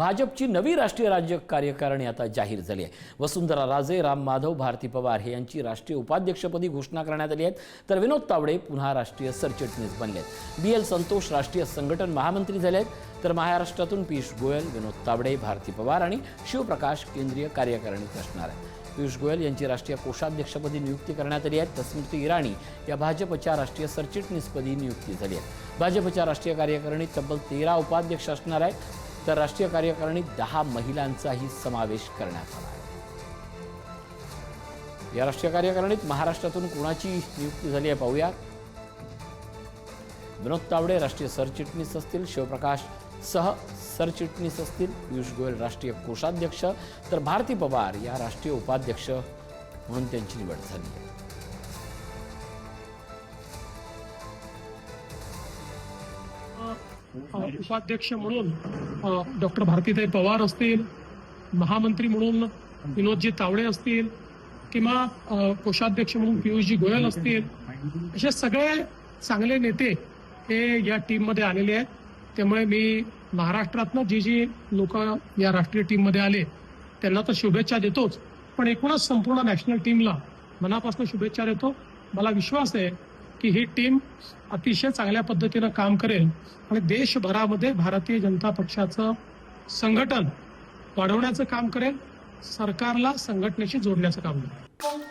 भाजपची नवी राष्ट्रीय राज्य कार्यकारिणी आता जाहीर झाली आहे। वसुंधरा राजे, राम माधव, भारती पवार हे यांची राष्ट्रीय उपाध्यक्षपदी घोषणा करण्यात आली आहे। तर विनोद तावडे पुन्हा राष्ट्रीय सरचिटणीस बनले आहेत। BL संतोष राष्ट्रीय संघटन महामंत्री झाले आहेत। तर महाराष्ट्रातून पीयूष गोयल, विनोद तावडे, भारती पवार आणि शिवप्रकाश केंद्रीय कार्यकारिणीत असणार आहेत। पीयूष गोयल यांची राष्ट्रीय कोषाध्यक्षपदी नियुक्ती करण्यात आली आहे। तर स्मृती इराणी या भाजपच्या राष्ट्रीय सरचिटणीसपदी नियुक्ती झाली आहे। भाजपच्या राष्ट्रीय कार्यकारिणीत तब्बल 13 उपाध्यक्ष असणार आहेत। तर राष्ट्रीय कार्यकारिणीत 10 महिलांचाही समावेश करण्यात आला आहे। या राष्ट्रीय कार्यकारिणीत महाराष्ट्रातून कोणाची नियुक्ती झाली आहे पाहूया। विनोद तावडे राष्ट्रीय सरचिटणीस असतील, शिवप्रकाश सह सरचिटणीस असतील, पीयूष गोयल राष्ट्रीय कोषाध्यक्ष, तर भारती पवार या राष्ट्रीय उपाध्यक्ष म्हणून त्यांची निवड झाली आहे। उपाध्यक्ष म्हणून डॉक्टर भारतीताई पवार असतील, महामंत्री म्हणून विनोदजी तावडे असतील, किंवा कोषाध्यक्ष म्हणून पीयूषजी गोयल असतील, असे सगळे चांगले नेते हे या टीममध्ये आलेले आहेत। त्यामुळे मी महाराष्ट्रातनं जी लोक या राष्ट्रीय टीममध्ये आले त्यांना तर शुभेच्छा देतोच, पण एकूणच संपूर्ण नॅशनल टीमला मनापासून शुभेच्छा देतो। मला विश्वास आहे की ही टीम अतिशय चांगल्या पद्धतीनं काम करेल आणि देशभरामध्ये भारतीय जनता पक्षाचं संघटन वाढवण्याचं काम करेल, सरकारला संघटनेशी जोडण्याचं काम करेल।